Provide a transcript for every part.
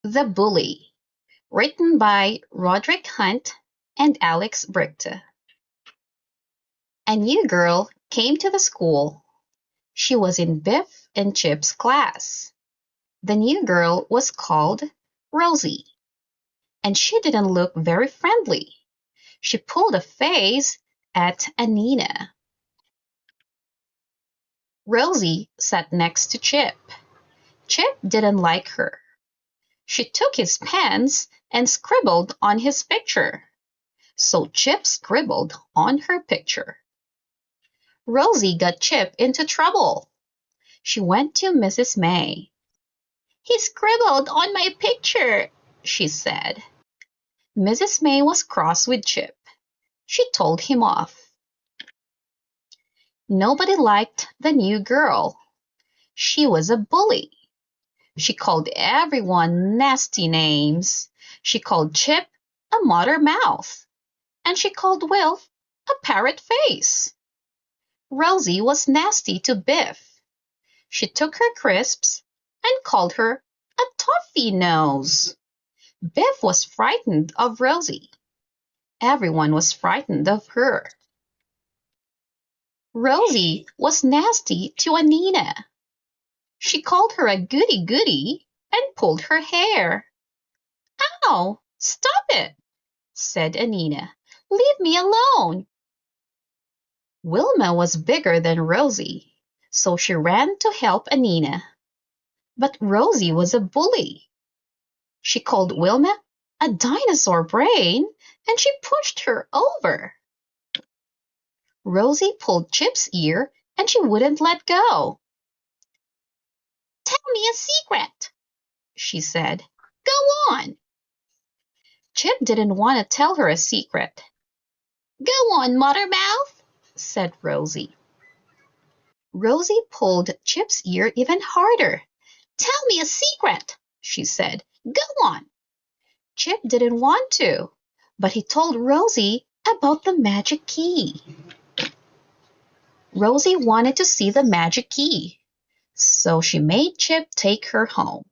The Bully, written by Roderick Hunt and Alex Brichta. A new girl came to the school. She was in Biff and Chip's class. The new girl was called Rosie, and she didn't look very friendly. She pulled a face at Anina. Rosie sat next to Chip. Chip didn't like her. She took his pens and scribbled on his picture. So Chip scribbled on her picture. Rosie got Chip into trouble. She went to Mrs. May. "He scribbled on my picture," she said. Mrs. May was cross with Chip. She told him off. Nobody liked the new girl. She was a bully. She called everyone nasty names. She called Chip a mother mouth, and she called Wilf a parrot face. Rosie was nasty to Biff. She took her crisps and called her a toffee nose. Biff was frightened of Rosie. Everyone was frightened of her. Rosie was nasty to Anina. She called her a goody-goody and pulled her hair. "Ow! Stop it!" said Anina. "Leave me alone." Wilma was bigger than Rosie, so she ran to help Anina. But Rosie was a bully. She called Wilma a dinosaur brain, and she pushed her over. Rosie pulled Chip's ear, and she wouldn't let go. "Tell me a secret," she said. "Go on." Chip didn't want to tell her a secret. "Go on, Mothermouth," said Rosie. Rosie pulled Chip's ear even harder. "Tell me a secret," she said. "Go on." Chip didn't want to, but he told Rosie about the magic key. Rosie wanted to see the magic key, so she made Chip take her home.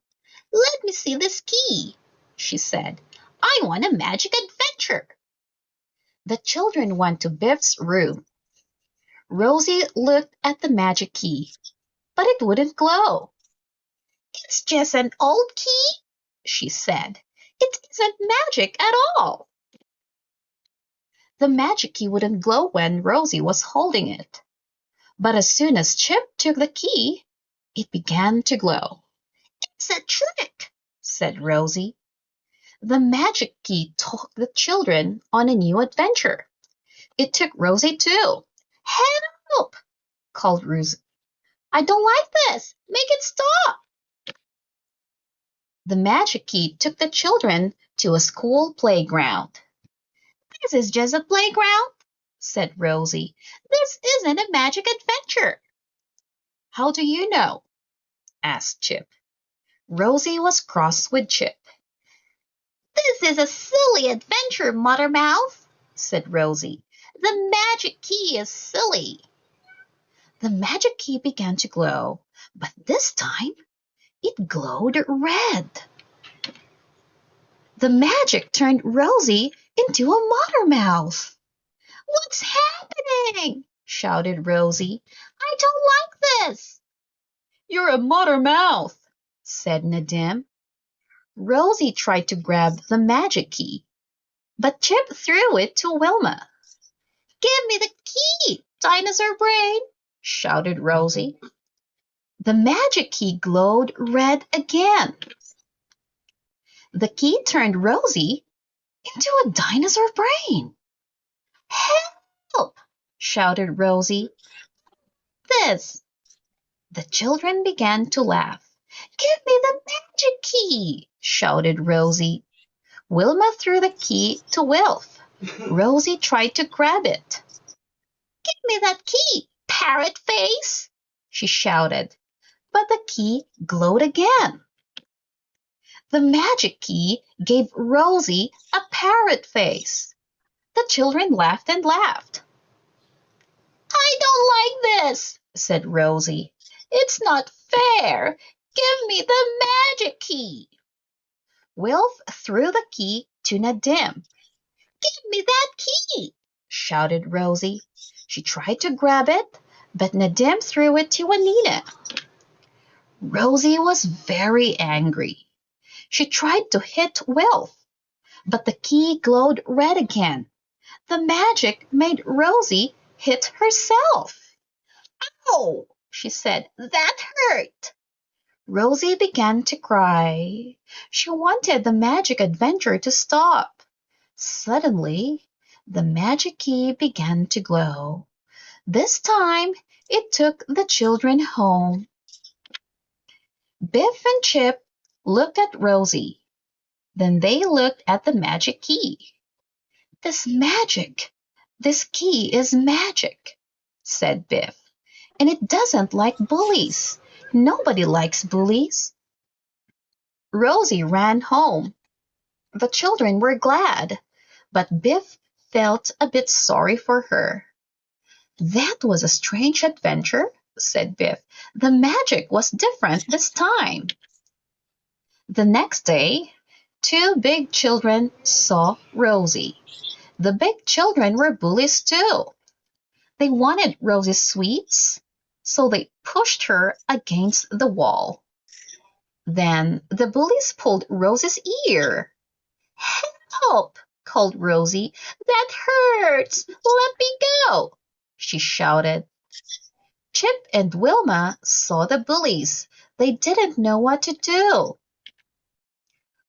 "Let me see this key," she said. "I want a magic adventure." The children went to Biff's room. Rosie looked at the magic key, but it wouldn't glow. "It's just an old key," she said. "It isn't magic at all." The magic key wouldn't glow when Rosie was holding it. But as soon as Chip took the key, it began to glow. "It's a trick," said Rosie. The magic key took the children on a new adventure. It took Rosie too. "Help!" called Rosie. "I don't like this. Make it stop." The magic key took the children to a school playground. "This is just a playground," said Rosie. "This isn't a magic adventure." "How do you know?" asked Chip. Rosie was cross with Chip. "This is a silly adventure, Mothermouth," said Rosie. "The magic key is silly." The magic key began to glow, but this time it glowed red. The magic turned Rosie into a mother-mouth. "What's happening?" shouted Rosie. "I don't like this." "You're a mother-mouth," said Nadim. Rosie tried to grab the magic key, but Chip threw it to Wilma. "Give me the key, dinosaur brain," shouted Rosie. The magic key glowed red again. The key turned Rosie into a dinosaur brain. "Help!" shouted Rosie. "This." The children began to laugh. "Give me the magic key," shouted Rosie. Wilma threw the key to Wilf. Rosie tried to grab it. "Give me that key, parrot face," she shouted. But the key glowed again. The magic key gave Rosie a parrot face. The children laughed and laughed. "I don't like this," said Rosie. "It's not fair. Give me the magic key." Wilf threw the key to Nadim. Give me that key, shouted Rosie. She tried to grab it, but Nadim threw it to Anita. Rosie was very angry. She tried to hit Wilf, but the key glowed red again. The magic made Rosie hit herself. "Ow!" she said. "That hurt." Rosie began to cry. She wanted the magic adventure to stop. Suddenly, the magic key began to glow. This time, it took the children home. Biff and Chip looked at Rosie. Then they looked at the magic key. "This magic, this key is magic," said Biff. "And it doesn't like bullies. Nobody likes bullies." Rosie ran home. The children were glad, but Biff felt a bit sorry for her. "That was a strange adventure," said Biff. "The magic was different this time." The next day, two big children saw Rosie. The big children were bullies too. They wanted Rosie's sweets, so they pushed her against the wall. Then the bullies pulled Rosie's ear. "Help!" called Rosie. "That hurts! Let me go!" she shouted. Chip and Wilma saw the bullies. They didn't know what to do.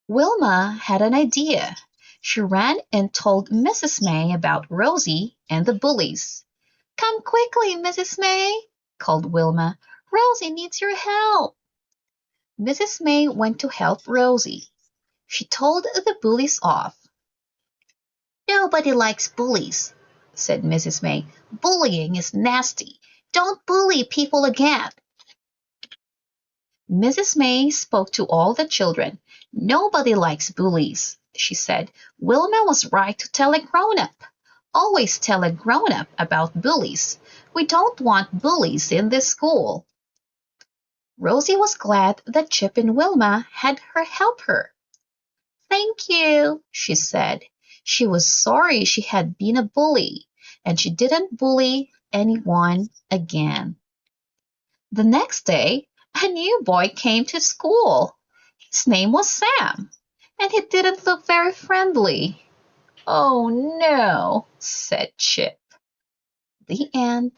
Wilma had an idea. She ran and told Mrs. May about Rosie and the bullies. "Come quickly, Mrs. May," called Wilma. "Rosie needs your help." Mrs. May went to help Rosie. She told the bullies off. "Nobody likes bullies," said Mrs. May. "Bullying is nasty. Don't bully people again." Mrs. May spoke to all the children. "Nobody likes bullies," she said. "Wilma was right to tell a grown-up. Always tell a grown-up about bullies. We don't want bullies in this school." Rosie was glad that Chip and Wilma had her help her. "Thank you," she said. She was sorry she had been a bully, and she didn't bully anyone again. The next day, a new boy came to school. His name was Sam, and he didn't look very friendly. "Oh no," said Chip. The end.